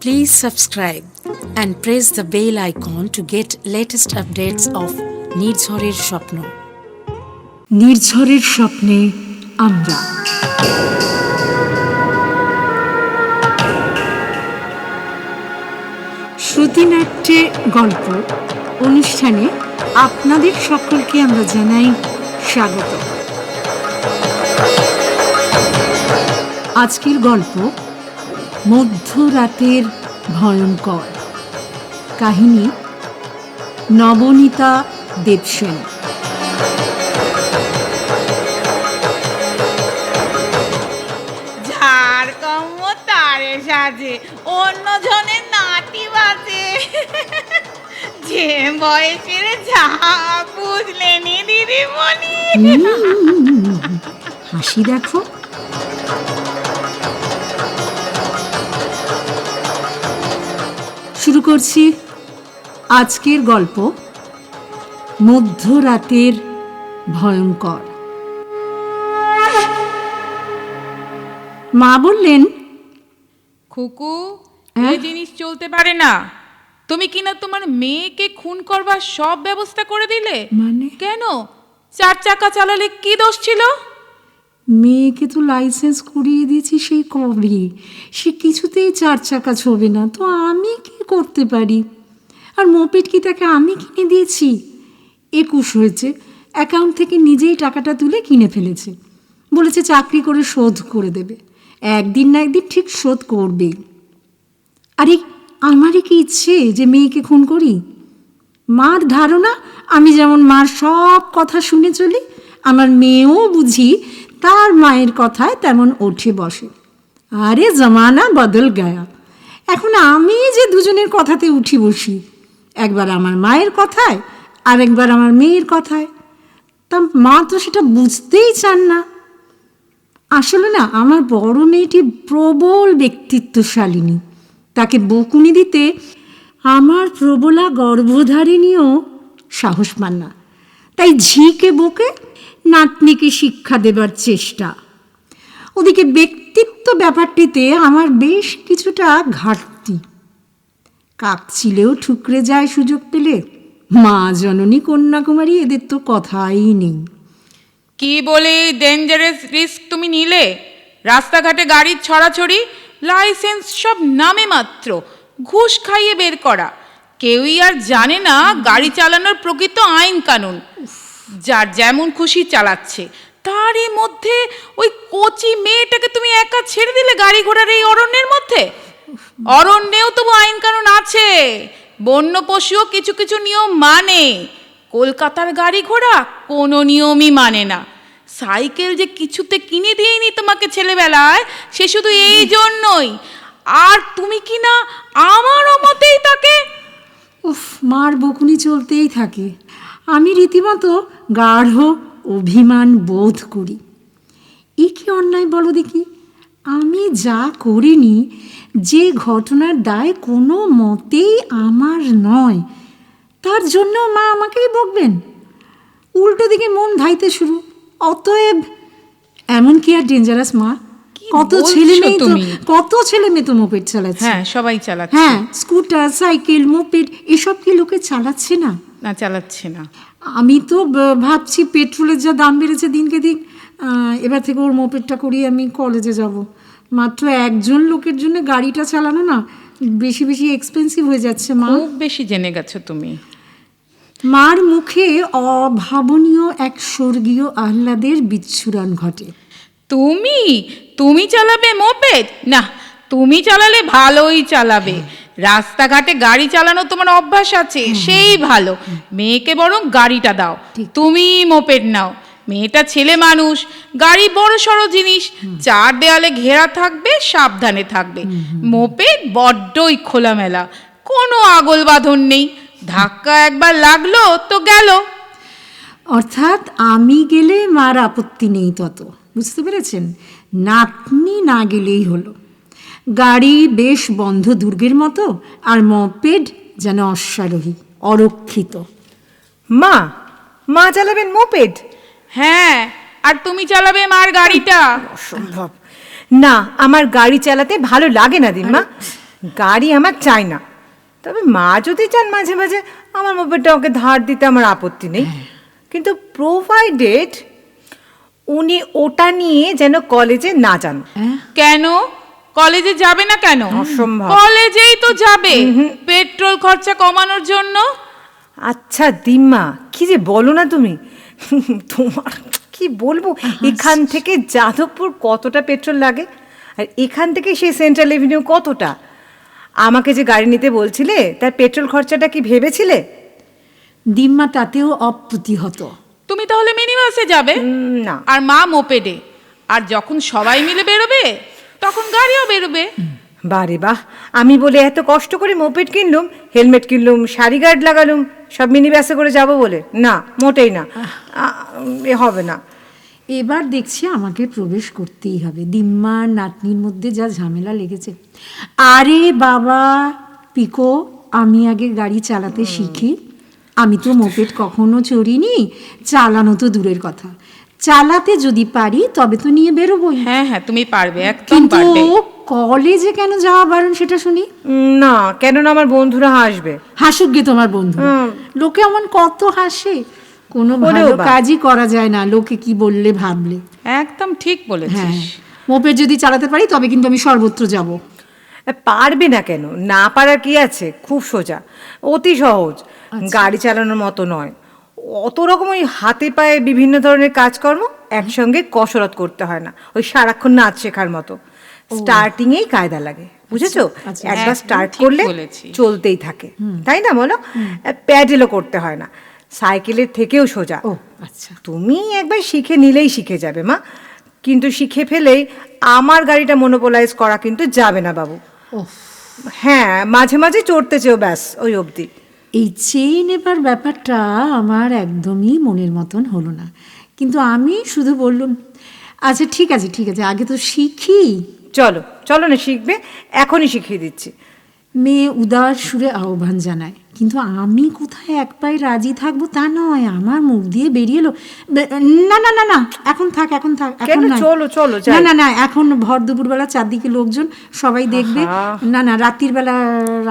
Please subscribe and press the bell icon to get latest updates of নির্ঝরের স্বপ্ন। নির্ঝরের স্বপ্নে আমরা শ্রুতিনাট্যে গল্প অনুষ্ঠানে আপনাদের সকলকে আমরা জানাই স্বাগত। আজকের গল্প মধ্যরাতের ভয়ঙ্কর। কাহিনী নবনীতা দেবসেন। ঝাড় কম্ম তারে সাজে অন্য জনের নাটি বাজে, যে বয়সের যা বুঝলেনি দিদিমণি। হাসি দেখো। শুরু করছি আজকের গল্প মধ্যরাতের ভয়ঙ্কর। মা বললেন, খুকু, এই জিনিস চলতে পারে না। তুমি কিনা তোমার মেয়েকে খুন করবার সব ব্যবস্থা করে দিলে। মানে কেন? 4 চাকা চালালে কি দোষ ছিল? মেয়েকে তো লাইসেন্স করিয়ে দিয়েছি সেই কবে। সে কিছুতেই 4 চাকা ছবে না, তো আমি কি করতে পারি? আর মোপেড কি তাকে আমি কিনে দিয়েছি? 21 হয়েছে, অ্যাকাউন্ট থেকে নিজেই টাকাটা তুলে কিনে ফেলেছে। বলেছে চাকরি করে শোধ করে দেবে, একদিন না একদিন ঠিক শোধ করবেই। আরে আমারই কি ইচ্ছে যে মেয়েকে খুন করি? মার ধারণা আমি যেমন মার সব কথা শুনে চলি, আমার মেয়েও বুঝি তার মায়ের কথায় তেমন ওঠে বসে। আরে জমানা বদল গয়া, এখন আমি যে দুজনের কথাতে উঠি বসি, একবার আমার মায়ের কথায় আর একবার আমার মেয়ের কথায়। তা মা তো সেটা বুঝতেই চান না। আসলে না, আমার বড় মেয়েটি প্রবল ব্যক্তিত্বশালিনী, তাকে বকুনি দিতে আমার প্রবলা গর্ভধারিণীও সাহস পান না। তাই ঝিকে বকে নাতনিকে শিক্ষা দেবার চেষ্টা। ওদিকে ব্যক্তিত্ব ব্যাপারটিতে আমার বেশ কিছুটা ঘাটতি। কাকচিলেও ঠুকরে যায় সুযোগ পেলে। মা জননী কন্যাকুমারী এদের তো কথাই নেই। কি বলে ডেঞ্জারাস রিস্ক তুমি নিলে? রাস্তাঘাটে গাড়ির ছড়াছড়ি, লাইসেন্স সব নামে মাত্র, ঘুষ খাইয়ে বের করা। কেউই আর জানে না গাড়ি চালানোর প্রকৃত আইন কানুন। যার যেমন খুশি চালাচ্ছে, তারই মধ্যে ওই কচি মেয়েটাকে তুমি একা ছেড়ে দিলে গাড়ি ঘোড়ার এই অরণ্যের মধ্যে। অরণ্যেও তবু আইন কানুন আছে, বন্য পশুও কিছু কিছু নিয়ম মানে। কলকাতার গাড়ি ঘোড়া কোনো নিয়মই মানে না। সাইকেল যে কিছুতে কিনে দিইনি তোমাকে ছেলেবেলায়, সে শুধু এই জন্যই। আর তুমি কি না আমারও মতেই তাকে। উফ, মার বকুনি চলতেই থাকে। আমি রীতিমতো গাঢ় অভিমান বোধ করি। এ কি অন্যায় বলো দেখি? আমি যা করিনি, যে ঘটনার দায় কোনো মতেই আমার নয়, তার জন্য মা আমাকেই বকবেন। উল্টো দিকে মন ধাইতে শুরু। অতএব এমন কি আর ডেঞ্জারাস মা? কত ছেলে মেয়ে তো মোপেড চালাচ্ছে। হ্যাঁ, সবাই চালাচ্ছে। হ্যাঁ, স্কুটার, সাইকেল, মোপেড এসব কি লোকে চালাচ্ছে না? না, চালাচ্ছে না। আমি তো ভাবছি পেট্রোলের যা দাম বেড়েছে দিনকে দিন, এবার থেকে ওর মোপেডটা করিয়ে আমি কলেজে যাব। মাত্র একজন লোকের জন্য গাড়িটা চালানো না বেশি বেশি এক্সপেন্সিভ হয়ে যাচ্ছে মা। খুব বেশি জেনে গেছো তুমি। মার মুখে অভাবনীয় এক স্বর্গীয় আহ্লাদের বিচ্ছুরণ ঘটে। তুমি চালাবে মোপেড? না, তুমি চালালে ভালোই চালাবে। রাস্তাঘাটে গাড়ি চালানো তোমার অভ্যাস আছে, সেই ভালো। মেয়েকে বরং গাড়িটা দাও, তুমি মোপেড নাও। মেয়েটা ছেলে মানুষ, গাড়ি বড় সড়ো জিনিস, 4 দেয়ালে ঘেরা থাকবে, সাবধানে থাকবে। মোপেড বড্ডই খোলামেলা, কোনো আগল বাঁধন নেই। ধাক্কা একবার লাগলো তো গেল। অর্থাৎ আমি গেলে মার আপত্তি নেই তত, বুঝতে পেরেছেন? নাতনি না গেলেই হলো। গাড়ি বেশ বন্ধ দুর্গের মতো, আর মোপেড যেন অশ্বারোহী, অরক্ষিত। মা চালাবেন মোপেড? হ্যাঁ, আর তুমি চালাবে মার গাড়িটা। অসম্ভব। না, আমার গাড়ি চালাতে ভালো লাগে না দিম্মা। গাড়ি আমার চাই না, তবে মা যদি চান মাঝে মাঝে আমার মোবাইলটা ওকে ধার দিতে আমার আপত্তি নেই, কিন্তু প্রোভাইডেড উনি ওটা নিয়ে যেন কলেজে না যান। কেন কলেজে যাবে না কেন? অসম্ভব। কলেজেই তো যাবে পেট্রোল খরচা কমানোর জন্য। আচ্ছা দিম্মা, কি যে বলো না তুমি, তোমার কি বলবো, এখান থেকে যাদবপুর কতটা পেট্রোল লাগে, আর এখান থেকে সেই সেন্ট্রাল এভিনিউ কতটা? আমাকে যে গাড়ি নিতে বলছিলে তার পেট্রোল খরচাটা কি ভেবেছিলে? দিম্মা তাতেও অপ্রতিহত। তুমি তাহলে মিনি বাসে যাবে, না। আর মা মোপেডে, আর যখন সবাই মিলে বেরোবে তখন গাড়িও বেরোবে। বারে বাহ, আমি বলে এত কষ্ট করে মোপেড কিনলুম, হেলমেট কিনলুম, শাড়ি গার্ড লাগালুম, সব মিনি বাসে করে যাব বলে? না, মোটেই না, এ হবে না। এবার দেখছি আমাকে প্রবেশ করতেই হবে। দিম্মার নাতনির মধ্যে যা ঝামেলা লেগেছে। আরে বাবা পিকো, আমি আগে গাড়ি চালাতে শিখি। আমি তো মোপেড কখনো চড়িনি, চালানো তো দূরের কথা, চালাতে যদি পারি তবে তো নিয়ে বেরোবোই। হ্যাঁ হ্যাঁ, তুমি পারবে, একদম কিন্তু পারবে। কলেজে কেন যাওয়া বারণ সেটা শুনি? না, কেননা আমার বন্ধুরা হাসবে। হাসুক গে তোমার বন্ধু, লোকে এমন কত হাসে, কোনো ভালো হলেও বা। কাজই করা যায় না লোকে কি বললে ভাবলে। একদম ঠিক বলেছিস। হ্যাঁ, মোপেড যদি চালাতে পারি তবে কিন্তু আমি সর্বত্র যাব। পারবে না কেন? না পারার কি আছে, খুব সোজা, অতি সহজ। গাড়ি চালানোর মতো নয়, অত রকম ওই হাতে পায়ে বিভিন্ন ধরনের কাজকর্ম একসঙ্গে কসরত করতে হয় না, ওই সারাক্ষণ নাচ শেখার মতো। স্টার্টিং এই কায়দা লাগে, বুঝেছো? একবার একদম স্টার্ট ঠিক করলে বলেছিস। চলতেই থাকে, তাই না বলো? প্যাডেলও করতে হয় না, সাইকেলের থেকেও সোজা। ও আচ্ছা, তুমি একবার শিখে নিলেই শিখে যাবে মা, কিন্তু শিখে ফেলেই আমার গাড়িটা মনোপোলাইজ করা কিন্তু যাবে না বাবু। ওফ, হ্যাঁ, মাঝে মাঝে চড়তে চেও, ব্যাস ওই অবধি। এই চেয়ে নেবার ব্যাপারটা আমার একদমই মনের মতন হলো না, কিন্তু আমি শুধু বললাম আচ্ছা ঠিক আছে ঠিক আছে, আগে তো শিখি। চলো চলো না, শিখবে, এখনই শিখিয়ে দিচ্ছি। মেয়ে উদার সুরে আহ্বান জানায়, কিন্তু আমি কোথায় এক পায়ে রাজি থাকবো তা নয়, আমার মুখ দিয়ে বেরিয়ে এলো না না না না, এখন থাক এখন থাক, কেন? এখন নয়। চলো চলো, যাই। না না না, এখন ভর দুপুরবেলা চারদিকে লোকজন সবাই দেখবে। না না, রাত্রির বেলা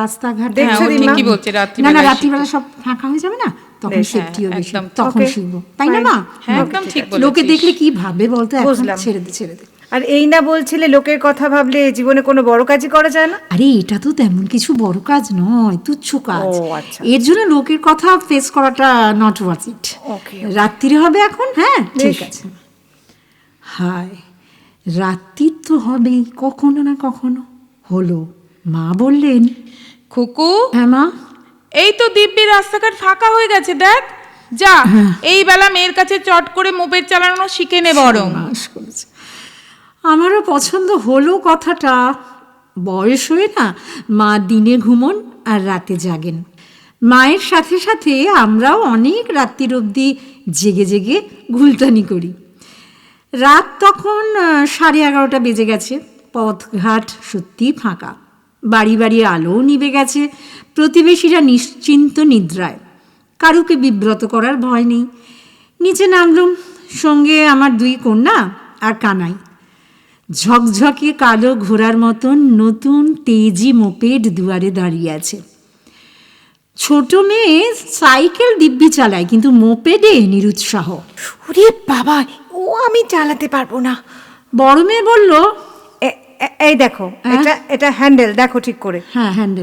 রাস্তাঘাট দেখছো হ্যাঁ, ও দিমা? ঠিকই বলছে, না না, রাত্রিবেলায় রাত্রির বেলা সব ফাঁকা হয়ে যাবে না, তখন বেশ, সেফটিও বেশি, একদম তখন Okay, শিখবো, তাই না fine. মা? হ্যাঁ, একদম ঠিক বলেছিস। লোকে দেখলে কি ভাবে বলতো, এখন বুঝলাম। ছেড়ে দে ছেড়ে দে। আর এই না বলছিলে লোকের কথা ভাবলে জীবনে কোনো বড় কাজই করা যায় না? আরে এটা তো তেমন কিছু বড় কাজ নয়, তুচ্ছ কাজ। ও, আচ্ছা। এর জন্য লোকের কথা ফেস করাটা নট ওয়ার্থ ইট। Okay, রাত্রিরে হবে এখন, হ্যাঁ ঠিক বেশ। আছে। হায়, রাত্রির তো হবেই, কখনো না কখনো হলো। মা বললেন, খুকু, হ্যাঁ মা, এই তো দিব্যি রাস্তাঘাট ফাঁকা হয়ে গেছে, দেখ যা এই বেলা মেয়ের কাছে চট করে মোপেড চালানো শিখে নে বরং। সর্বনাশ করেছে। আমারও পছন্দ হলো কথাটা। বয়স হয়ে না, মা দিনে ঘুমন আর রাতে জাগেন। মায়ের সাথে সাথে আমরাও অনেক রাত্রির অবধি জেগে জেগে ঘুলটানি করি। রাত তখন 11:30 বেজে গেছে। পথঘাট সত্যি ফাঁকা, বাড়ি বাড়ি আলোও নিভে গেছে। প্রতিবেশীরা নিশ্চিন্ত নিদ্রায়, কারুকে বিব্রত করার ভয় নেই। নিচে নামলুম, সঙ্গে আমার 2 কন্যা আর কানাই। ঝকঝকে কালো ঘোড়ার মতন নতুন তেজি মোপেড দুয়ারে দাঁড়িয়ে আছে। ছোট মেয়ে সাইকেল দিব্যি চালায়, কিন্তু মোপেডে নিরুৎসাহ। ওরে বাবা, ও আমি চালাতে পারবো না। বড় মেয়ে বলল, এই দেখো, এটা এটা হ্যান্ডেল দেখো ঠিক করে। হ্যাঁ, হ্যান্ডেল।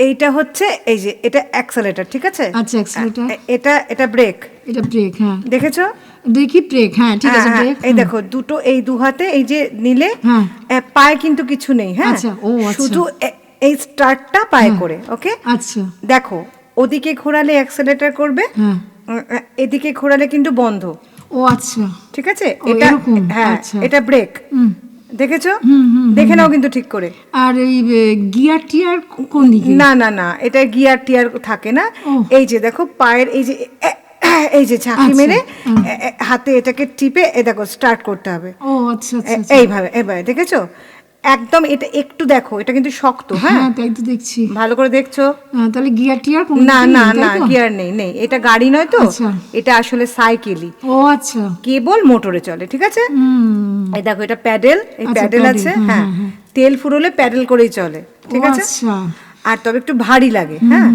এইটা হচ্ছে, এই যে এটা অ্যাক্সেলেটর, ঠিক আছে? আচ্ছা, accelerator। এটা এটা ব্রেক, এটা ব্রেক। হ্যাঁ দেখেছো? দেখি ব্রেক, হ্যাঁ ঠিক আছে ব্রেক। এই দেখো দুটো, এই দু হাতে এই যে নিলে হ্যাঁ। পায়ে কিন্তু কিছু নেই, হ্যাঁ আচ্ছা, ও আচ্ছা। শুধু এই স্টার্টটা পায়ে করে, ওকে? আচ্ছা, দেখো, ওদিকে ঘোরালে অ্যাক্সেলেটর করবে, হ্যাঁ। এদিকে ঘোরালে কিন্তু বন্ধ, ও আচ্ছা, ঠিক আছে? ও, এটা এরকম, হ্যাঁ, আচ্ছা। এটা ব্রেক, দেখেছো? দেখে নাও কিন্তু ঠিক করে। আর এই গিয়ার টিয়ার কোন দিকে? না না না, এটা গিয়ার টিয়ার থাকে না। ও। এই যে দেখো পায়ের এই যে এই যে ঝাঁকি আচ্ছা, মেরে হাতে এটাকে টিপে এ দেখো স্টার্ট করতে হবে। ও আচ্ছা আচ্ছা আচ্ছা। এইভাবে, এবার দেখেছো? একদম এটা একটু দেখো, এটা কিন্তু শক্ত, হ্যাঁ হ্যাঁ তাই তো দেখছি। ভালো করে দেখছো? তাহলে গিয়ার টিয়ার কোন না দিকে না নেই, তাই না, তো? গিয়ার নেই, নেই, এটা গাড়ি নয় তো, আচ্ছা। এটা আসলে সাইকেলই, ও আচ্ছা, কেবল মোটরে চলে, ঠিক আছে? এই দেখো, এটা প্যাডেল, এই আচ্ছা, প্যাডেল প্যাডেল, আছে, হ্যাঁ, হ্যাঁ, হ্যাঁ, তেল ফুরোলে প্যাডেল করেই চলে, ঠিক আছে? আচ্ছা। আর তবে একটু ভারী লাগে, হ্যাঁ।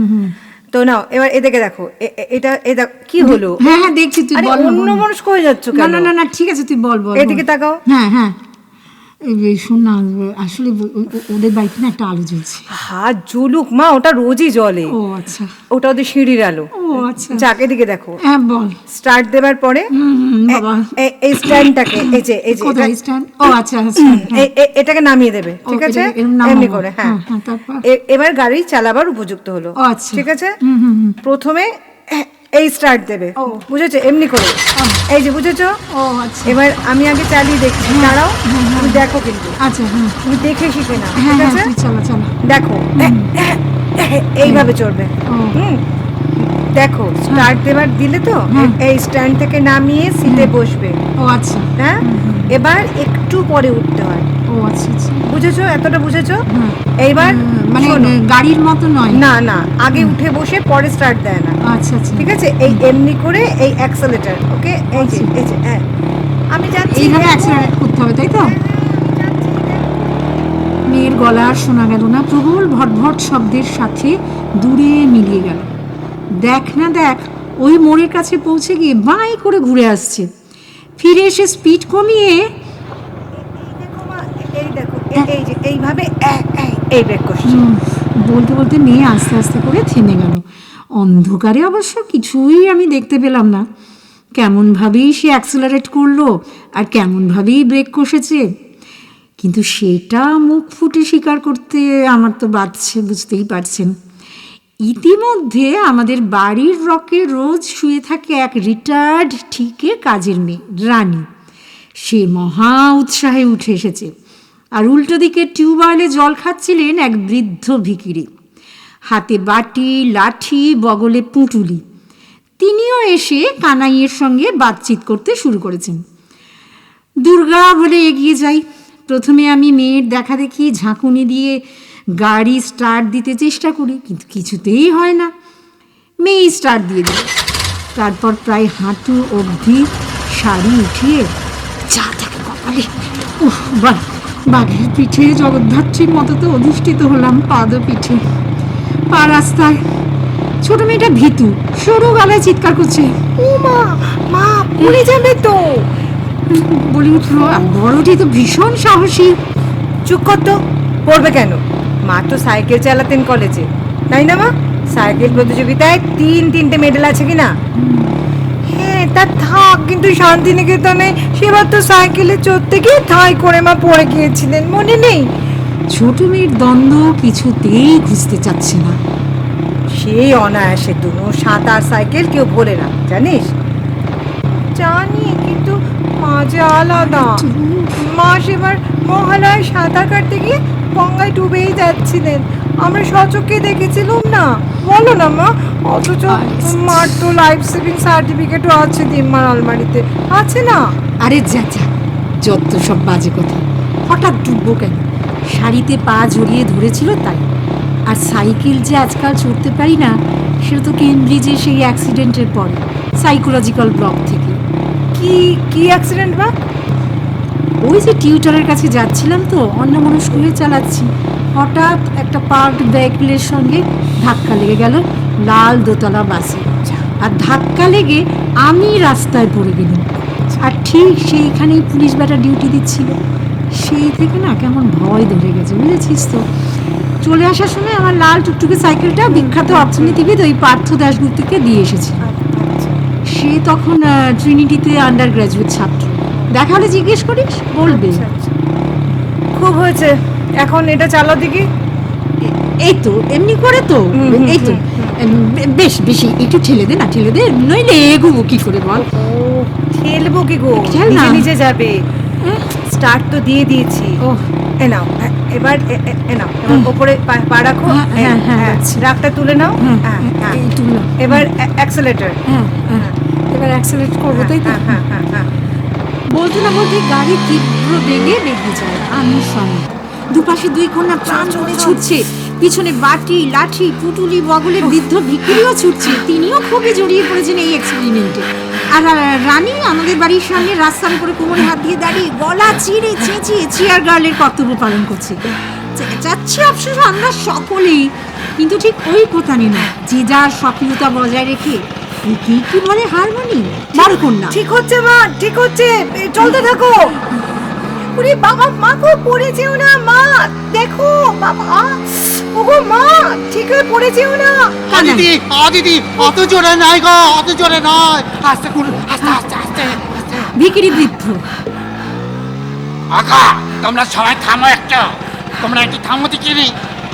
তো নাও এবার এদিকে দেখো, এটা কি হলো? হ্যাঁ হ্যাঁ দেখছি, তুই আরে বল না, বল অন্য না। মনস্ক হয়ে যাচ্ছ না কেন? না না না ঠিক আছে, তুই বল বল এদিকে বল। তাকাও। হ্যাঁ হ্যাঁ এই শোন না, আসলে ওদের বাড়িতে না একটা আলো জ্বলছে। হাত জ্বলুক মা, ওটা রোজই জ্বলে। ও আচ্ছা। ওটা ওদের সিঁড়ির আলো। ও আচ্ছা। যাক এদিকে দেখো, হ্যাঁ বল। স্টার্ট দেবার পরে বাবা। এই স্ট্যান্ডটাকে, এই যে কোথায় stand? ও আচ্ছা আচ্ছা, হ্যাঁ। এটাকে নামিয়ে দেবে, ঠিক আছে? এটাকে এরম নামাবো। এমনি করে, হ্যাঁ। তারপর? এবার গাড়ি চালাবার উপযুক্ত হলো, ও আচ্ছা। ঠিক আছে? প্রথমে এই স্টার্ট দেবে, বুঝেছো? এমনি করে, এই যে বুঝেছো? ও আচ্ছা। এবার আমি আগে চালিয়ে দেখছি, দাঁড়াও, তুমি দেখো কিন্তু, আচ্ছা হ্যাঁ তুমি দেখে শিখে না, হ্যাঁ ঠিক হ্যাঁ আছে? তুই চালা চালা। দেখো এইভাবে চড়বে। ও। দেখো স্টার্ট দেবার দিলে তো, এই স্ট্যান্ড থেকে নামিয়ে সিটে বসবে, ও আচ্ছা। হ্যাঁ। এবার একটু পরে উঠতে হয়, ও আচ্ছা আচ্ছা। বুঝেছো? এতটা বুঝেছো? এইবার মানে শোনো। গাড়ির মতো নয়? না না, আগে উঠে বসে পরে স্টার্ট দেয় না, আচ্ছা আচ্ছা ঠিক আছে? এই এমনি করে এই অ্যাক্সেলেটর, ওকে? এই যে হ্যাঁ, আমি যাচ্ছি, এইভাবে অ্যাক্সিলারেট করতে হবে, তাই তো? মেয়ের গলা আর শোনা গেল না, প্রবল ভটভট শব্দের সাথে দূরে মিলিয়ে গেল। দেখ না দেখ, ওই মোড়ের কাছে পৌঁছে গিয়ে বাঁই করে ঘুরে আসছে। ফিরে এসে স্পিড কমিয়ে এই দেখো, এই যে এইভাবে এই ব্রেক করছে। বলতে বলতে মেয়ে আস্তে আস্তে করে থেমে গেল। অন্ধকারে অবশ্য কিছুই আমি দেখতে পেলাম না। কেমনভাবেই সে অ্যাক্সিলারেট করলো আর কেমনভাবেই ব্রেক কষেছে, কিন্তু সেটা মুখ ফুটে স্বীকার করতে আমার তো বাধছে, বুঝতেই পারছেন। ইতিমধ্যে আমাদের বাড়ির রকে রোজ শুয়ে থাকে এক রিটায়ার্ড ঠিকে কাজের মেয়ে রানী। সে মহা উৎসাহে উঠে এসেছে, আর উল্টো দিকে টিউবওয়েলে জল খাচ্ছিলেন এক বৃদ্ধ ভিখিরি, হাতে বাটি লাঠি বগলে পুঁটুলি। তিনিও এসে কানাইয়ের সঙ্গে বাতচিত করতে শুরু করেছেন। দুর্গা বলে এগিয়ে যাই। প্রথমে আমি মেয়ের দেখা দেখি ঝাঁকুনি দিয়ে গাড়ি স্টার্ট দিতে চেষ্টা করি, কিন্তু কিছুতেই হয় না। মেয়ে স্টার্ট দিয়ে দিল। তারপর প্রায় হাঁটু অবধি শাড়ি উঠিয়ে যা থাকে কপালে, বাঘের পিঠে জগদ্ধাত্রীর মতো তো অধিষ্ঠিত হলাম পাদ পিঠে। পা রাস্তায় ছোট মেয়েটা ভীতু সরু গলায় চিৎকার করছে, ও মা, মা পড়ে যাবে তো। বলে উঠল, আর বড়টি তো ভীষণ সাহসী। চুপ কর তো, পড়বে কেন? মা তো সাইকেল চালাতেন কলেজে, তাই না মা? সাইকেল প্রতিযোগিতায় তিনটে মেডেল আছে কিনা? হ্যাঁ তা থাক, কিন্তু শান্তিনিকেতনে সেবার তো সাইকেলে চড়তে গিয়ে ঠাই করে মা পড়ে গিয়েছিলেন, মনে নেই? ছোট মেয়ের দ্বন্দ্ব কিছুতেই ঘুচতে চাচ্ছে না। সেই অনায়াসে দুনো সাঁতার সাইকেল কেউ ভোলে না, জানিস? জানি, কিন্তু মজা আলাদা। মা সেবার মহালয় সাঁতার কাটতে গিয়ে গঙ্গায় ডুবেই যাচ্ছিলেন, আমরা সচক্ষে দেখেছিলাম না, বলো না মা? অথচ মার তো লাইফ সেভিং সার্টিফিকেটও আছে দিম্মার আলমারিতে, আছে না? আরে যা যা, যত সব বাজে কথা। হঠাৎ ডুববো কেন? শাড়িতে পা জড়িয়ে ধরেছিল তাই। আর সাইকেল যে আজকাল চড়তে পারি না, সেটা তো কেমব্রিজে সেই অ্যাক্সিডেন্টের পরে, সাইকোলজিক্যাল ব্লক থেকে। কি অ্যাক্সিডেন্ট মা? ওই যে টিউটারের কাছে যাচ্ছিলাম তো, অন্যমনস্ক হয়ে চালাচ্ছি, হঠাৎ একটা পার্কড ভেহিকলের সঙ্গে ধাক্কা লেগে গেল লাল দোতলা বাসে। আর ধাক্কা লেগে আমি রাস্তায় পড়ে গেলাম। আর ঠিক সেইখানেই পুলিশ ব্যাটা ডিউটি দিচ্ছিল। সেই থেকে না কেমন ভয় ধরে গেছে, বুঝেছিস তো। চলে আসার সময় আমার লাল টুকটুকে সাইকেলটা বিখ্যাত অর্থনীতিবিদ ওই পার্থ দাশগুপ্তকে দিয়ে এসেছিল। সে তখন ট্রিনিটিতে আন্ডার গ্র্যাজুয়েট ছাত্র। দেখা হলে জিজ্ঞেস করিস, বলবে। খুব হয়েছে, এখন এটা চালাও দেখি। এই তো এমনি করে তো, এই তো বেশ বেশি একটু ঠেলে দে না, ঠেলে দে, নইলে এগোবো কি করে বল? ও ঠেলবো কি গো, ঠেল না। নিজে যাবে। স্টার্ট তো দিয়ে দিয়েছি। ও এ নাও, এবার এ নাও, উপরে পা রাখো, রাখটা তুলে নাও। এই তুললাম। এবার অ্যাক্সেলেটর। এবার অ্যাক্সেলেরেট করবো, তাই তো? বলতে না বলতে গাড়ি তীব্র বেগে বেরিয়ে যায়। আমি সামনে, দুপাশে দুই কন্যা প্রাণ করে ছুটছে, পিছনে বাটি লাঠি পুটুলি বগলে বৃদ্ধ ভিখিরিও ছুটছে। তিনিও খুবই জড়িয়ে পড়েছেন এই এক্সপেরিমেন্টে। আর রানী আমাদের বাড়ির সামনে রাস্তার উপরে কোমরে হাত দিয়ে দাঁড়িয়ে গলা চিড়ে চেঁচিয়ে চেয়ার গার্লের কর্তব্য পালন করছে। চেঁচাচ্ছি অবশ্য আমরা সকলেই, কিন্তু ঠিক ওই কোথানি না, যে যার সক্রিয়তা বজায় রেখে কি কি বলে হারমোনি বড় কন্যা। ঠিক হচ্ছে মা, ঠিক হচ্ছে, চলতে থাকো। ওরে বাবা, মা গো পড়ে যেও না মা, দেখো বাবা, ওগো মা ঠিক হয়ে পড়ে যেও না। দিদি দিদি, অত জোরে নয় গো, অত জোরে নয়, আস্তে করুন, আস্তে আস্তে আস্তে আস্তে। ভিখিরি বৃদ্ধ। আকা তোমরা সবাই থামো একটা, তোমরা একটু থামো দেখিনি,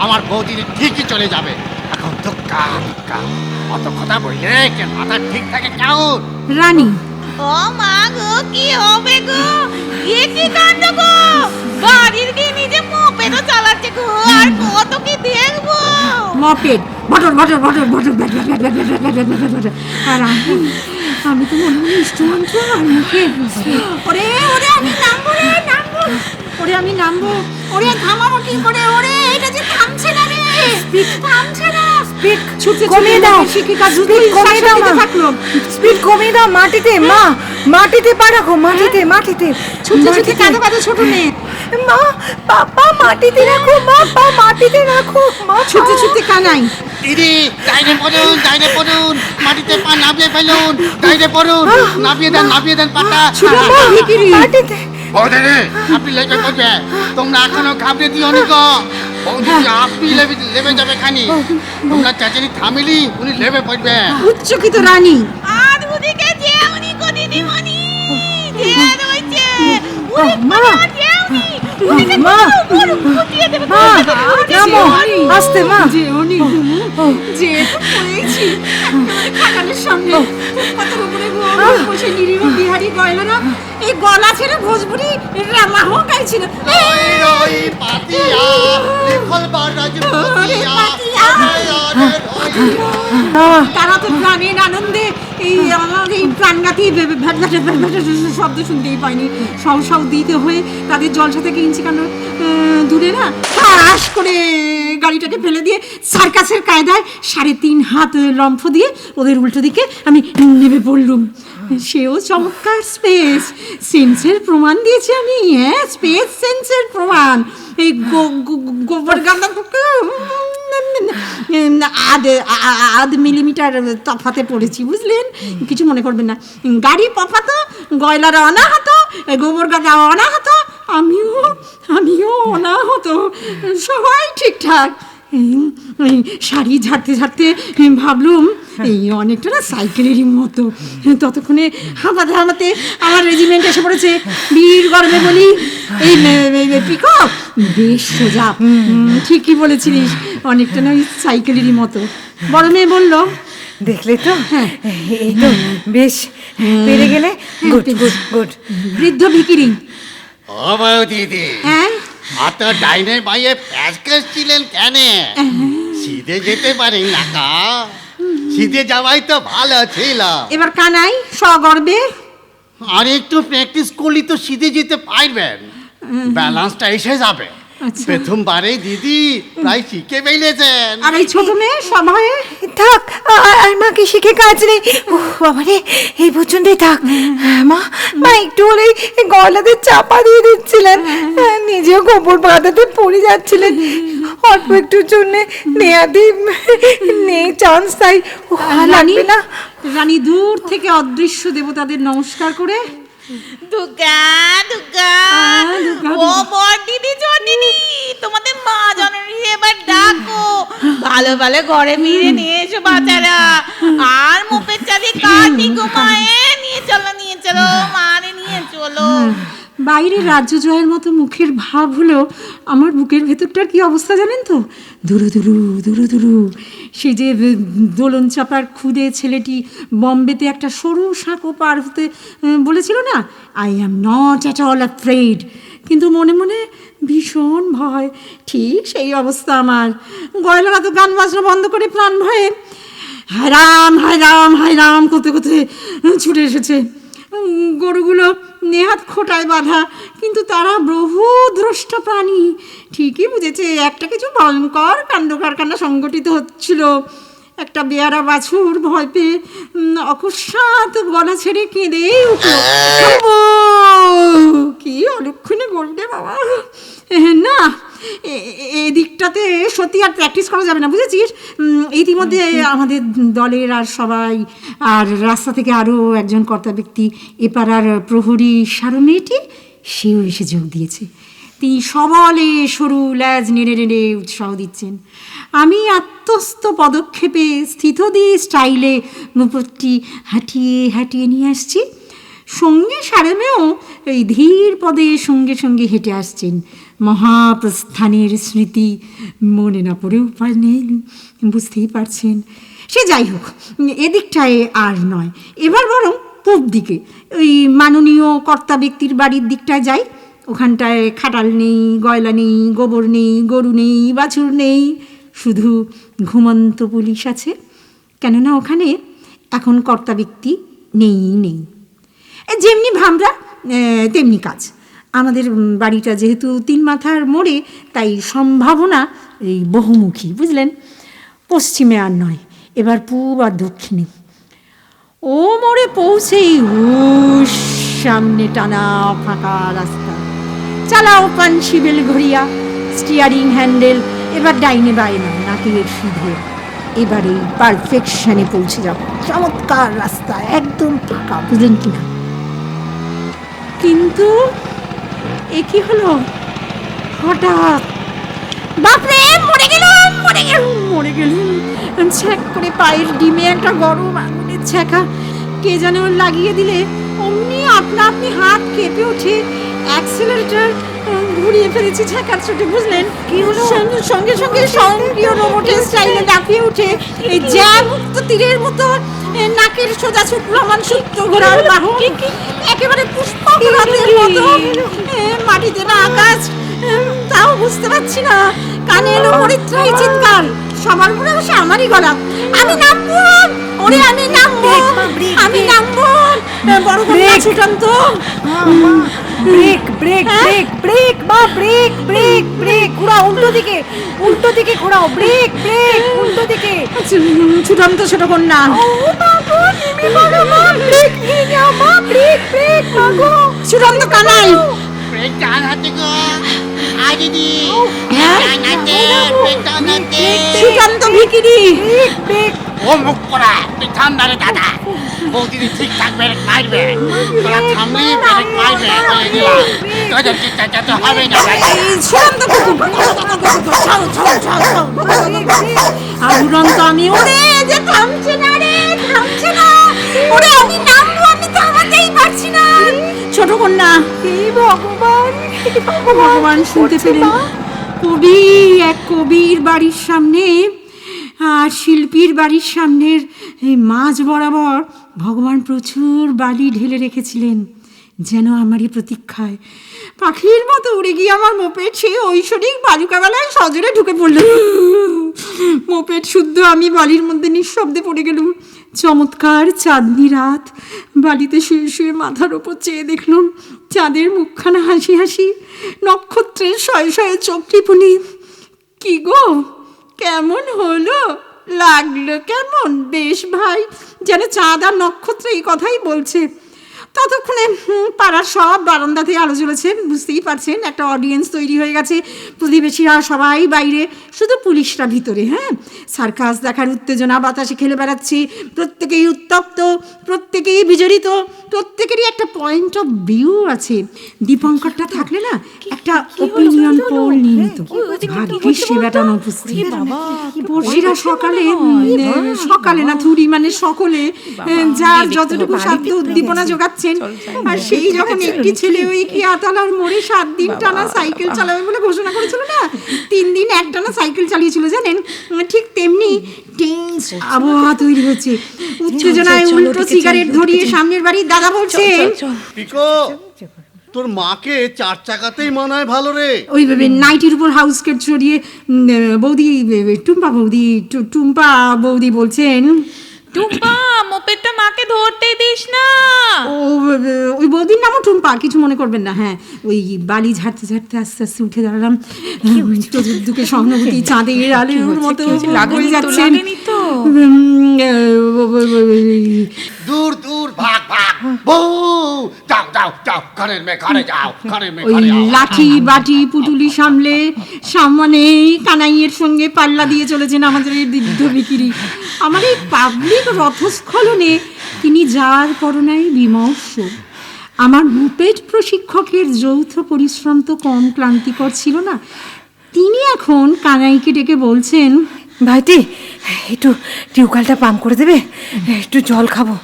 আমার বৌদিদি ঠিকই চলে যাবে। এখন ধুক্কা ধুক্কা, অত কথা বললে কে মাথা ঠিক থাকে কেমন? রানী। ও মা গো, কি হবে গো, এ কি কাণ্ড গো, বাড়ির গিয়ে নিজে মোপেদও চালাচ্ছে গো, আর কত কি দেখবো। মপেড বটর বটর বটর বটর ব্যাট ব্যাট ব্যাট ব্যাট ব্যাট ব্যাট ব্যাট ব্যাট ব্যাট। আর আমি তো মনে মনে ইষ্টমন্ত্র আর মুখে ওরে ওরে আমি নামবো রে, নামবো ওরে, আমি নামবো ওরে, থামাবো কি করে ওরে, এটা যে থামছে না রে, স্পিড থামছে না, স্পিড ছুটে কমিয়ে দাও, শিক্ষিকা স্পিড কমিয়ে দাও মা, স্পিড কমিয়ে দাও, মাটিতে মা, মাটিতে পা রাখো, মাটিতে মাটিতে, ছুটে ছুটে কাঁদো কাঁদো ছোট মেয়ে, মা পা মাটিতে রাখো, মা পা মাটিতে রাখো, মা ছুটে ছুটে কানাই। দিদি ডাইনে পড়ুন, ডাইনে পড়ুন, মাটিতে পা নামিয়ে ফেলুন, ডাইনে পড়ুন, নামিয়ে দেন পাটা। ছুটে মা ভিখিরি। মাটিতে। বৌদিদি আপনি লেগে পড়বে, তোমরা এখনো ঘাবড়ে দিও নি গো, বৌদিদি আপনি লেবে যাবে খানি, তোমরা চেঁচানি থামিলি উনি লেবে পড়বে। উচ্চকিত রানী। আর ওদিকে যে উনি গো দিদিমণি, যে রয়েছে মা, ওদিকে মা, বড় ফুটিয়ে দেবে মা, নামো, আস্তে মা, যে অনেক যে তো পড়েছি একেবারে খাটালের সামনে ফুটপাতের উপরে বসে নিরীহ বিহারি গয়লারা এই গলা ছেড়ে ভোজপুরি রামাহ গাইছিল। রই রই পাতিয়া লিখল বারাজ পাতিয়া, তারা তো প্রাণের আনন্দে এই আমার এই প্রাণঘাতী শব্দ শুনতেই পায়নি, সব সব দিতে হয়ে তাদের জলসা থেকে ইঞ্চিকানো দূরে না ঠাস করে গাড়িটাকে ফেলে দিয়ে সার্কাসের কায়দায় 3.5 হাত লম্ফ দিয়ে ওদের উল্টো দিকে আমি নেমে পড়লুম। সেও চমৎকার স্পেস সেন্সের প্রমাণ দিয়েছি আমি, হ্যাঁ স্পেস সেন্সের প্রমাণ। এই গোবর গান্দা আধ মিলিমিটার তফাতে পড়েছি, বুঝলেন, কিছু মনে করবেন না। গাড়ি পফাতো, গয়লারা অনাহত, গোবর গাদা অনাহত, আমিও অনাহত, সবাই ঠিকঠাক। এই শাড়ি ঝাড়তে ঝাড়তে ভাবলুম এই অনেকটা না সাইকেলেরই মতো। ততক্ষণে হাঁপাতে হাঁপাতে আমার রেজিমেন্ট এসে পড়েছে, বীর গরমে বলি এই পিকো বেশ সোজা। ঠিকই বলেছিলিস, অনেকটা না ওই সাইকেলেরই মতো। বড় মেয়ে বলল, দেখলে তো, এই তো বেশ পেরে গেলে, গুড গুড গুড। বৃদ্ধ ভিখিরি। ও বৌদিদি হ্যাঁ অত ডাইনে বাইয়ে প্যাচকেস ছিলেন কেন? সিধে যেতে পারেন না কা, সিধে যাওয়াই তো ভালো ছিল। এবার কানাই সগর্বে, আর একটু প্র্যাকটিস করলে তো সিধে যেতে পারবেন, ব্যালেন্সটা এসে যাবে। আচ্ছা। প্রথমবারে দিদি প্রায় শিখে ফেলেছেন। আর এই ছোট মেয়ে সবাই থাক, আর মাকে শিখে কাজ নেই, বাবারে এই পর্যন্তই থাক। মা একটু হলেই গলাতে চাপা দিয়ে দিচ্ছিলেন, নিজেও গোবর বাঁধাতে পড়ে যাচ্ছিলেন, অল্প একটুর জন্য নেয়াদি নেই চান্স, তাই লাগবে না। রানী দূর থেকে অদৃশ্য দেবতাদের নমস্কার করে দুর্গা দুর্গা, দুর্গা, ও বড় দিদি ছোট দিদি, তোমাদের মা জননী এবার ডাকো, ভালো ভালো ঘরে ফিরে নিয়ে এসো বাচ্চারা, আর মুখের চাঁদে কাটি গো মায়ে, নিয়ে চলো মারে নিয়ে চলো। বাইরে রাজ্য জয়ের মতো মুখের ভাব হলেও আমার বুকের ভেতরটার কি অবস্থা জানেন তো? দুরু দুরু দুরু দুরু। সে যে দোলন চাপার খুদে ছেলেটি বম্বেতে একটা সরু সাঁকো পার হতে বলেছিল না, I am not at all afraid, কিন্তু মনে মনে ভীষণ ভয়। ঠিক সেই অবস্থা আমার। গয়লারা তো গান বাজনা বন্ধ করে প্রাণ ভয়ে হায় রাম হায় রাম হায় রাম করতে করতে ছুটে এসেছে। গরুগুলো নেহাত খোঁটায় বাঁধা, কিন্তু তারা বহু দ্রষ্টা প্রাণী, ঠিকই বুঝেছে একটা কিছু ভয়ঙ্কর কাণ্ড কারখানা সংগঠিত হচ্ছিল। একটা বেয়ারা বাছুর ভয় পেয়ে অকস্মাৎ গলা ছেড়ে কেঁদেই উঠল। কি অলক্ষণে গরুটে বাবা, না এদিকটাতে সত্যি আর প্র্যাকটিস করা যাবে না, বুঝেছিস? ইতিমধ্যে আমাদের দলের আর সবাই, আর রাস্তা থেকে আরও একজন কর্তা ব্যক্তি, এপাড়ার প্রহরী সারু মেয়েটি, সেও এসে যোগ দিয়েছে। তিনি সবলে সরু ল্যাজ নেড়ে নেড়ে উৎসাহ দিচ্ছেন। আমি আত্মস্থ পদক্ষেপে স্থিতদি স্টাইলে নূপুরটি হাঁটিয়ে হাঁটিয়ে নিয়ে আসছি। সঙ্গে সারেমেও এই ধীর পদে সঙ্গে সঙ্গে হেঁটে আসছেন। মহাপ্রস্থানের স্মৃতি মনে না পড়ে উপায় নেই, বুঝতেই পারছেন। সে যাই হোক, এদিকটায় আর নয়, এবার বরং পূব দিকে ওই মাননীয় কর্তা ব্যক্তির বাড়ির দিকটায় যাই। ওখানটায় খাটাল নেই, গয়লা নেই, গোবর নেই, গরু নেই, বাছুর নেই, শুধু ঘুমন্ত পুলিশ আছে। কেননা ওখানে এখন কর্তা ব্যক্তি নেই। যেমনি ভাবরা তেমনি কাজ। আমাদের বাড়িটা যেহেতু 3 মাথার মোড়ে, তাই সম্ভাবনা এই বহুমুখী, বুঝলেন? পশ্চিমে আর নয়, এবার পূব আর দক্ষিণে। ও মোড়ে পৌঁছেই হুশ, সামনে টানা ফাঁকা রাস্তা। চালাও পানসি বেল ঘড়িয়া, স্টিয়ারিং হ্যান্ডেল এবার ডাইনে বায়না, নাকের সিধে। এবার এই পারফেকশনে পৌঁছে যাব। চমৎকার রাস্তা, একদম ফাঁকা, বুঝলেন কিনা? কিন্তু এ কি হলো হঠাৎ? বাপরে, মরে গেলাম। ছ্যাক করে পায়ের ডিমে একটা গরম আগুনের ছ্যাঁকা কে যেন লাগিয়ে দিলে অমনি আপনি হাত কেঁপে ওঠে। অ্যাক্সিলারেটর ঘুরিয়ে ফেলেছি ছ্যাঁকার চোটে, বুঝলেন? কি হলো? সঙ্গে সঙ্গে স্বয়ংক্রিয় রোবটের স্টাইলে দাপিয়ে উঠে এই জ্যামুক্ত তীরের মতো নাকের সোজা শুক্রমান সূত্র ঘোরার বাহন একেবারে পুষ্পরাতের মতো মাটিতে না আকাশ, তাও বুঝতে পারছি না। কানে এলো মরিত্রাই চিৎকার, সবার মনে বসে আমারই গলা। আমি নামবো, ওরে আমি নামবো। বড় কন্যা ছুটান তো। ব্রেক ব্রেক ব্রেক ব্রেক মা, ব্রেক ব্রেক ব্রেক, ঘোরাও উল্টো দিকে ঘোরাও, ব্রেক ব্রেক উল্টো দিকে। ছুটান তো ছোট কন্যা। ব্রেক নিয়ে যাও মা, ব্রেক ব্রেক মাগো। ছুটান তো কানাই। ব্রেক ডান হাতে গো, দিদি হ্যাঁ? ডান হাতে, ব্রেক ডান হাতে। ছুটান তো ভিকিরি। Break break. ও মুখ করা, তুই থাম না রে দাদা। বৌদিদি ঠিকঠাক ব্রেক মারবে, তোরা থামলি ব্রেক মারবে। বলে দিলাম, তোদেরকে চেঁচাতে হবে না। ছুটান তো আর উড়ন্ত আমি, ওরে যে থামছে না রে, থামছে না। ওরে আমি নামবো, আমি তো থামাতেই পারছি না। ছোট কন্যা, ভগবান শুনতে পেলেন। এক কবির বাড়ির সামনে আর শিল্পীর বাড়ির সামনের এই মাঝ বরাবর ভগবান প্রচুর বালি ঢেলে রেখেছিলেন, যেন আমারই প্রতীক্ষায়। পাখির মতো উড়ে গিয়ে আমার মোপেড সে ঐশ্বরিক বালুকাবেলায় সজোরে ঢুকে পড়ল। মোপেড শুদ্ধ আমি বালির মধ্যে নিঃশব্দে পড়ে গেলুম। চমৎকার চাঁদনি রাত, বালিতে শুয়ে শুয়ে মাথার ওপর চেয়ে দেখলুম চাঁদের মুখখানা হাসি হাসি, নক্ষত্রের শয়ে শয়ে চোখ টিপুনি। কি গো, কেমন হলো? লাগলো কেমন? বেশ ভাই, যেন চাঁদ আর নক্ষত্র এই কথাই বলছে। ততক্ষণে পাড়ার সব বারান্দাতে আলো জ্বলেছে, বুঝতেই পারছেন। একটা অডিয়েন্স তৈরি হয়ে গেছে। প্রতিবেশীরা সবাই বাইরে, শুধু পুলিশরা ভিতরে। হ্যাঁ, সার্কাস দেখার উত্তেজনা বাতাসে খেলে বেড়াচ্ছে। প্রত্যেকেই উত্তপ্ত, প্রত্যেকেই বিজড়িত, প্রত্যেকেরই একটা পয়েন্ট অফ ভিউ আছে। দীপঙ্করটা থাকলে না একটা ওপিনিয়ন পোল নিয়ে নিত। ভাগ্যিস সেবাটা অনুপস্থিত। বর্ষিরা সকালে না থুরি মানে সকলে যার যতটুকু সাধ্য উদ্দীপনা যোগাচ্ছেন। আর সেই যখন একটি ছেলে ওই কিয়াতলার মোড়ে 7 দিন টানা সাইকেল চালাবে বলে ঘোষণা করেছিল না, 3 দিন একটানা সাইকেল চালিয়েছিল জানেন, ঠিক তেমনি টেন্স আবহাওয়া তৈরি হচ্ছে। উত্তেজনায় উল্টো সিগারেট ধরিয়ে সামনের বাড়ির দাদা বলছেন, পিকো, তোর মাকে 4 চাকাতেই মানায় ভালো রে। ওই নাইটির উপর হাউস কেট ছড়িয়ে টুম্পা বৌদি বলছেন, টুম্পা, মোপেডটা মাকে ধরতে দিস না। ওই বৌদির নামও টুম্পা, কিছু মনে করবেন না। হ্যাঁ, ওই বালি ঝাড়তে ঝাড়তে আস্তে আস্তে উঠে দাঁড়ালাম। চতুর্দিকে সহানুভূতি চাঁদের আলোর মতো হয়ে যাচ্ছেন। দূর দূর ভাগ ভাগ বউ যাও যাও যাও, ঘরের মেয়ে ঘরে যাও, ঘরের মেয়ে ওই ঘরে যাও। লাঠি বাটি পুটুলি সামলে সামনেই কানাইয়ের সঙ্গে পাল্লা দিয়ে চলেছেন আমাদের এই বৃদ্ধ বিকিরি। আমার এই পাবলিক রথস্খলনে তিনি যার করোনায় বিমর্ষ। আমার মুপেট প্রশিক্ষকের যৌথ পরিশ্রম তো কম ক্লান্তিকর ছিল না। তিনি এখন কানাইকে ডেকে বলছেন, ভাইটি একটু টিউবওয়েলটা পাম্প করে দেবে, একটু জল খাবো।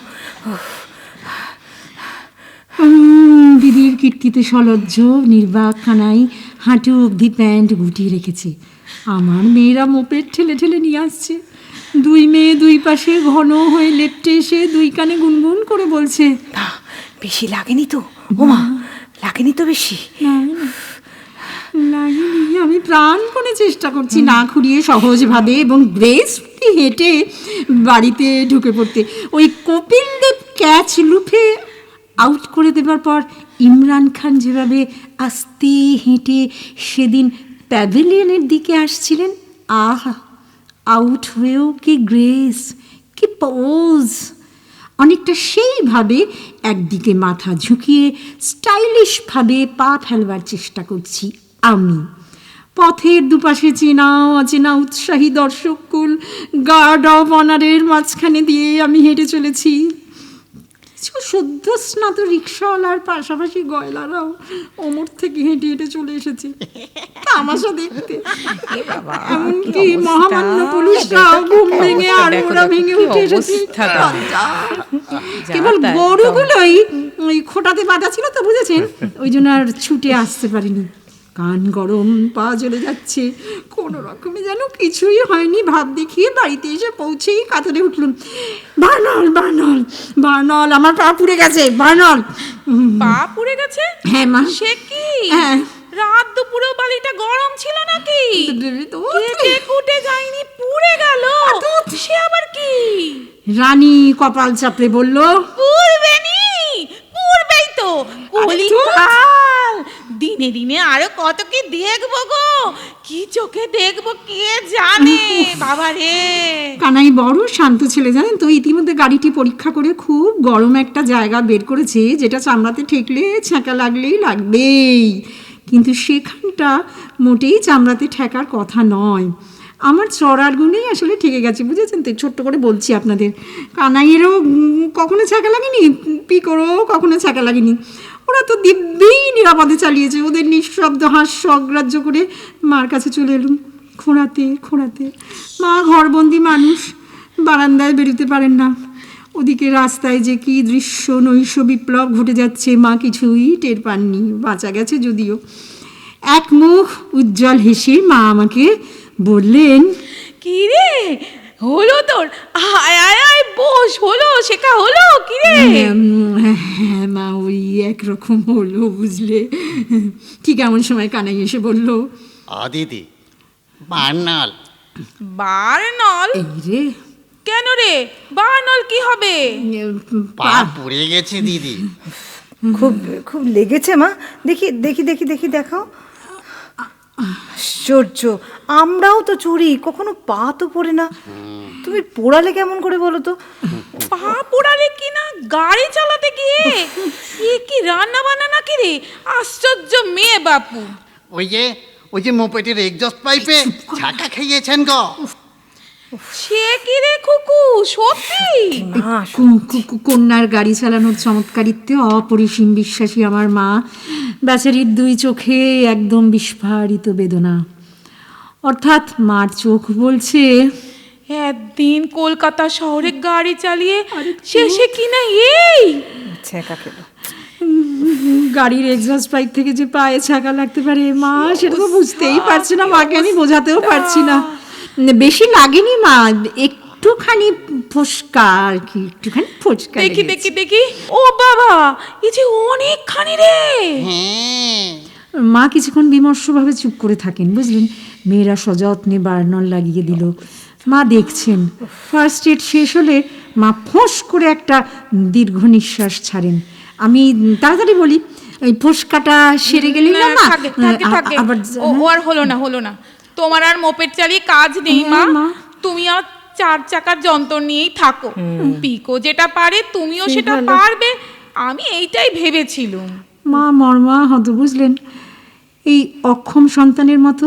দিদির কীর্তিতে সলজ্জ নির্বাক কানাই হাঁটু অবধি প্যান্ট গুটিয়ে রেখেছে। আমার মেয়েরা মোপেট ঠেলে ঠেলে নিয়ে আসছে। দুই মেয়ে দুই পাশে ঘন হয়ে লেপ্টে এসে দুই কানে গুনগুন করে বলছে, না, বেশি লাগেনি তো? ওমা, লাগেনি তো বেশি? না না, লাগেনি। আমি প্রাণপণে চেষ্টা করছি না খুঁড়িয়ে সহজভাবে এবং গ্রেসফুলি হেঁটে বাড়িতে ঢুকে পড়তে। ওই কপিল দেব ক্যাচ লুফে আউট করে দেবার পর ইমরান খান যেভাবে আস্তে হেঁটে সেদিন প্যাভিলিয়নের দিকে আসছিলেন, আহা, আউট হয়েও কি গ্রেস, কি পোজ! অনেকটা সেইভাবে একদিকে মাথা ঝুঁকিয়ে স্টাইলিশভাবে পা ফেলবার চেষ্টা করছি আমি। পথের দুপাশে চেনা অচেনা উৎসাহী দর্শককুল গার্ড অফ অনারের মাঝখানে দিয়ে আমি হেঁটে চলেছি। কিছু সদ্য স্নাত রিক্সাওয়ালার পাশাপাশি গয়লারাও ওমর থেকে হেঁটে হেঁটে চলে এসেছে তামাশা দেখতে। এমনকি মহামান্য পুলিশরাও ঘুম ভেঙে আর ওরা ভেঙে উঠে এসেছে। কেবল গরুগুলোই ওই খোটাতে বাঁধা ছিল তো, বুঝেছেন, ওই জন্য আর ছুটে আসতে পারিনি। কান গরম, পা জ্বলে যাচ্ছে, কোনো রকমে যেন কিছুই হয়নি ভাব দেখিয়ে বাড়িতে এসে পৌঁছেই কাতরে উঠলুম, বার্নল বার্নল বার্নল, আমার পা পুড়ে গেছে বার্নল। পা পুড়ে গেছে? হ্যাঁ মা। সে কি? হ্যাঁ। রাত দুপুরেও বালিটা গরম ছিল নাকি? তো কেটে কুটে যায়নি, পুড়ে গেল? সে আবার কি? রানী কপাল চাপড়ে বলল, পুড়বেনি, পুড়বেই তো। কলিকাল, দিনে দিনে আরো কত কি দেখবো গো, কি চোখে দেখবো কে জানে বাবা রে। কানাই বড় শান্ত ছেলে, জানেন তো। ইতিমধ্যে গাড়িটি পরীক্ষা করে খুব গরম একটা জায়গা বের করেছে, যেটা চামড়াতে ঠেকলে ছ্যাঁকা লাগলেই লাগবেই। কিন্তু সেখানটা মোটেই চামড়াতে ঠেকার কথা নয়। আমার চড়ার গুণেই আসলে ঠেকে গেছে, বুঝেছেন তো। ছোট্ট করে বলছি আপনাদের, কানাইয়েরও কখনো ছ্যাঁকা লাগেনি, পিকোরও কখনো ছ্যাঁকা লাগেনি। ওরা তো দিব্যি নিরাপদে চালিয়েছে। ওদের নিঃশব্দ হাস্য অগ্রাহ্য করে মার কাছে চলে এলুম। খোঁড়াতে খোঁড়াতে মা ঘরবন্দি মানুষ, বারান্দায় বেরোতে পারেন না। ওদিকে রাস্তায় যে কি দৃশ্য নৈশ বিপ্লব ঘটে যাচ্ছে মা কিছুই টের পাননি, বাঁচা গেছে যদিও। এক মুখ উজ্জ্বল হেসে মা আমাকে বললেন, কি রে হলো তোর? আয় আয় আয় বস, হলো শেখা হলো কি রে? হ্যাঁ মা, ওই একরকম হলো বুঝলে। ঠিক এমন সময় কানাই এসে বলল, দিদি, বার্নল। বার্নল? এই রে, কেন রে, বার্নল কি হবে? পা পুড়ে গেছে দিদি। খুব খুব লেগেছে মা? দেখি দেখি দেখি দেখি দেখাও। আশ্চর্য, আমরাও তো চড়ি, কখনো পা তো পড়ে না। তুমি পোড়ালে কেমন করে বলো তো? পা পোড়ালে কি না গাড়ি চালাতে গিয়ে? এ কি রান্না বান্না নাকি রে? আশ্চর্য মেয়ে বাপু। ওই যে মোপেটের এক্সস্ট পাইপে ছাকা খেয়েছেন গো। সে কি রে খুকু, সত্যি? মা, কন্যার গাড়ি চালানোর চমৎকারিত্বে অপরিসীম বিশ্বাসী আমার মা। বেচারির দুই চোখে একদম বিস্ফারিত বেদনা। অর্থাৎ মার চোখ বলছে, একদিন কলকাতা শহরে গাড়ি চালিয়ে শেষে কিনা এই ছ্যাঁকা খেলো। গাড়ির এক্সস্ট পাইপ থেকে যে পায়ে ছাকা লাগতে পারে মা, সেটা তো বুঝতেই পারছি না। মাকে আমি বোঝাতেও পারছি না। বেশি লাগেনি মা, একটুখানি ফোসকা আর কি, একটুখানি ফোসকা। দেখি দেখি দেখি, ও বাবা, এই যে অনেকখানি রে। হ্যাঁ, মা কিছুক্ষণ বিমর্ষভাবে চুপ করে থাকেন, বুঝলেন। মেয়েরা সযত্নে বার্নল লাগিয়ে দিল। মা দেখছেন। ফার্স্ট এড শেষ হলে মা ফোঁস করে একটা দীর্ঘ নিঃশ্বাস ছাড়েন। আমি তাড়াতাড়ি বলি, ওই ফোসকাটা সেরে গেলেই না মা, থাকে থাকে থাকে। আবার ও আর হলো না, হলো না। তোমার আর মোপেড চালিয়ে কাজ নেই মা। তুমি আর চার চাকার যন্ত্র নিয়েই থাকো। পিকো যেটা পারে তুমিও সেটা পারবে। আমি এইটাই ভেবেছিলুম। মা মর্মা হত বুঝলেন। এই অক্ষম সন্তানের মতো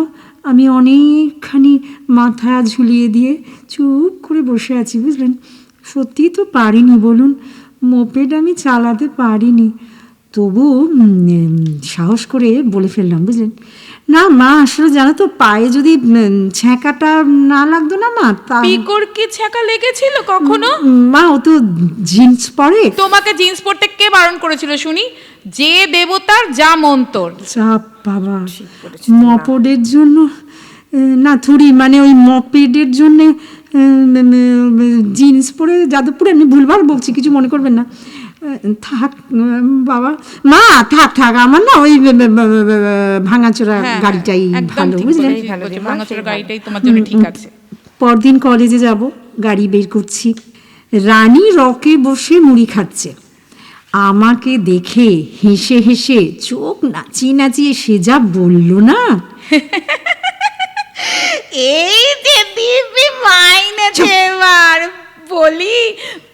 আমি অনেকখানি মাথা ঝুলিয়ে দিয়ে চুপ করে বসে আছি বুঝলেন। সত্যি তো পারিনি বলুন, মোপেড আমি চালাতে পারিনি। তবু সাহস করে বলে ফেললাম বুঝলেন। না মা, আসলে জানো তো, পায়ে যদি ছ্যাঁকাটা না লাগতো না মা, তা পিকোর কি ছ্যাঁকা লেগেছিল কখনো? মা ও তো জিন্স পরে। তোমাকে জিন্স পরতে কে বারণ করেছিল শুনি? যে দেবতার যা মন্তর। চাপ বাবা, মপেডের জন্য না থুড়ি, মানে ওই মপেডের জন্য জিন্স পরে যাদবপুরে, আমি ভুলভাল বলছি, কিছু মনে করবেন না। থাক বাবা, মা থাক থাক, আমার না ওই ভাঙাচোরা গাড়িটাই ভালো বুঝলেন। ভাঙাচোরা গাড়িটাই তোমার জন্য ঠিক আছে। পরদিন কলেজে যাব, গাড়ি বের করছি, রানী রকে বসে মুড়ি খাচ্ছে। আমাকে দেখে হেসে হেসে চোখ নাচিয়ে নাচিয়ে সে যা বলল না। এই যে দিব্যি মাইনে এবার বলি,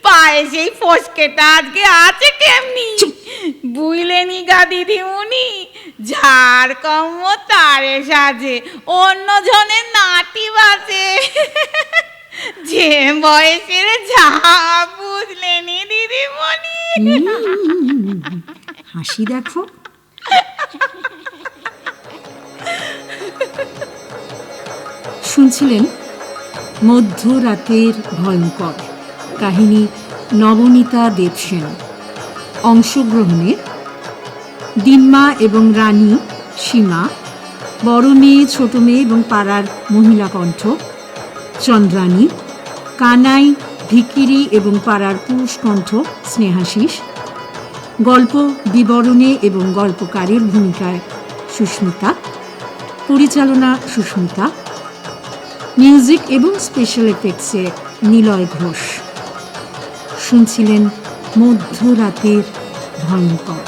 পায়ে সেই ফসকেটা আজকে আছে কেমনি বুঝলেনি গা দিদিমণি? ঝাড় কম তারে সাজে, অন্য জনের নাতি বাজে। যে বয়সের যা বুঝলেনি দিদিমণি। হাসি দেখো। শুনছিলেন মধ্যরাতের ভয়ঙ্কর, কাহিনী নবনীতা দেবসেন। অংশগ্রহণে দিনমা এবং রানী, সীমা, বড় মেয়ে, ছোট মেয়ে এবং পাড়ার মহিলা কণ্ঠ, চন্দ্রানী, কানাই, ভিকিরি এবং পাড়ার পুরুষ কণ্ঠ স্নেহাশিস। গল্প বিবরণে এবং গল্পকারের ভূমিকায় সুস্মিতা, পরিচালনা সুস্মিতা, মিউজিক এবং স্পেশাল এফেক্টসে নিলয় ঘোষ। শুনছিলেন মধ্যরাতের ভয়ঙ্কর।